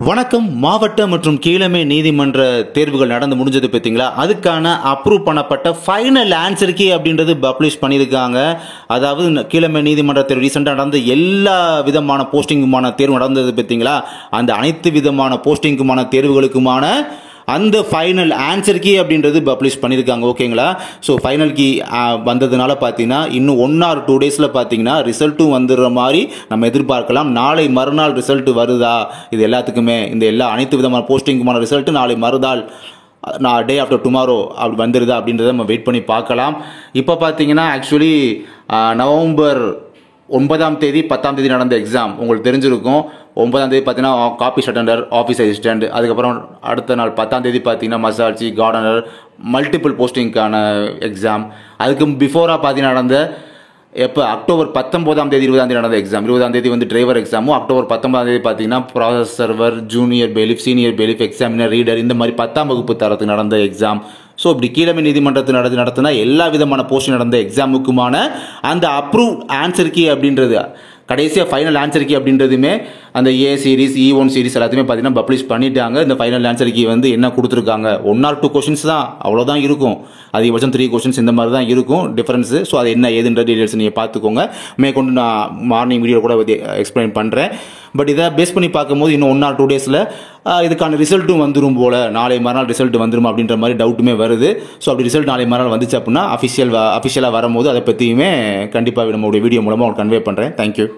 வணக்கம். மாவட்ட மற்றும் கீழமை நீதிமன்ற தேர்வுகள் நடந்து முடிஞ்சது பார்த்தீங்களா? அதுக்கான அப்ரூவ் பண்ணப்பட்ட ஃபைனல் ஆன்சர் கீ அப்படின்றது பப்ளிஷ் பண்ணியிருக்காங்க. அதாவது கீழமை நீதிமன்ற தேர்வு ரீசெண்டாக நடந்த எல்லா விதமான போஸ்டிங்குமான தேர்வு நடந்தது பார்த்தீங்களா? அந்த அனைத்து விதமான போஸ்டிங்குமான தேர்வுகளுக்குமான அந்த ஃபைனல் ஆன்சர் கீ அப்படின்றது பப்ளிஷ் பண்ணியிருக்காங்க. ஓகேங்களா? ஸோ ஃபைனல் கீ வந்ததுனால பார்த்தீங்கன்னா இன்னும் 1 or 2 டேஸில் பார்த்தீங்கன்னா ரிசல்ட்டும் வந்துடுற மாதிரி நம்ம எதிர்பார்க்கலாம். நாளை மறுநாள் ரிசல்ட் வருதா? இது எல்லாத்துக்குமே இந்த அனைத்து விதமான போஸ்டிங்குமான ரிசல்ட் நாளை மறுநாள் டே ஆஃப்டர் டுமாரோ அப்படி வந்துடுதா அப்படின்றத நம்ம வெயிட் பண்ணி பார்க்கலாம். இப்போ பார்த்தீங்கன்னா ஆக்சுவலி நவம்பர் 9ஆம் தேதி 10ஆம் தேதி நடந்த எக்ஸாம் உங்களுக்கு தெரிஞ்சிருக்கும். 9ஆம் தேதி பார்த்தீங்கன்னா காப்பீஸ் அட்டெண்டர், ஆஃபீஸ் அசிஸ்டன்ட், அதுக்கப்புறம் அடுத்த நாள் 10ஆம் தேதி பார்த்தீங்கன்னா மசாட்சி, கார்டனர், மல்டிபிள் போஸ்டிங்கான எக்ஸாம். அதுக்கு பிஃபோராக பார்த்தீங்கன்னா நடந்த அக்டோபர் 19ஆம் தேதி 20ஆம் தேதி நடந்த எக்ஸாம். 20ஆம் தேதி வந்து டிரைவர் எக்ஸாமும், அக்டோபர் 19ஆம் தேதி பார்த்தீங்கன்னா process server, junior bailiff, senior bailiff, examiner, reader, இந்த மாதிரி 10ஆம் வகுப்பு தரத்துக்கு நடந்த எக்ஸாம். ஸோ இப்படி கீழமை நீதிமன்றத்தில் நடத்தினா எல்லா விதமான போஸ்டிங் நடந்த எக்ஸாமுக்குமான அந்த அப்ரூவ் ஆன்சர் கீ அப்படின்றது கடைசியாக ஃபைனல் ஆன்சர் கீ அப்படின்றதுமே அந்த ஏ சீரிஸ், E1 சீரிஸ் எல்லாத்தையுமே பார்த்தீங்கன்னா பப்ளிஷ் பண்ணிட்டாங்க. இந்த ஃபைனல் ஆன்சர் கீ வந்து என்ன கொடுத்துருக்காங்க, 1 or 2 கொஷின்ஸ் தான், அவ்வளோதான் இருக்கும். அதிகபட்சம் 3 கொஷின்ஸ் இந்த மாதிரி தான் இருக்கும் டிஃபரன்ஸு. ஸோ அது என்ன ஏதுன்ற டீடைல்ஸ் நீங்கள் பார்த்துக்கோங்க. மேற்கொண்டு நான் மார்னிங் வீடியோ கூட எக்ஸ்பிளைன் பண்ணுறேன். பட் இதை பேஸ் பண்ணி பார்க்கும்போது இன்னும் 1 or 2 டேஸில் இதுக்கான ரிசல்ட்டும் வந்துடும் போல், நாளை மறுநாள் ரிசல்ட் வந்துடும் அப்படின்ற மாதிரி டவுட்டுமே வருது. ஸோ அப்படி ரிசல்ட் நாளை மறுநாள் வந்துச்சு அப்படின்னா அஃபிஷியலாக வரும்போது அதை பற்றியுமே கண்டிப்பாக நம்மளுடைய வீடியோ மூலமாக உங்களுக்கு கன்வே பண்ணுறேன். தேங்க்யூ.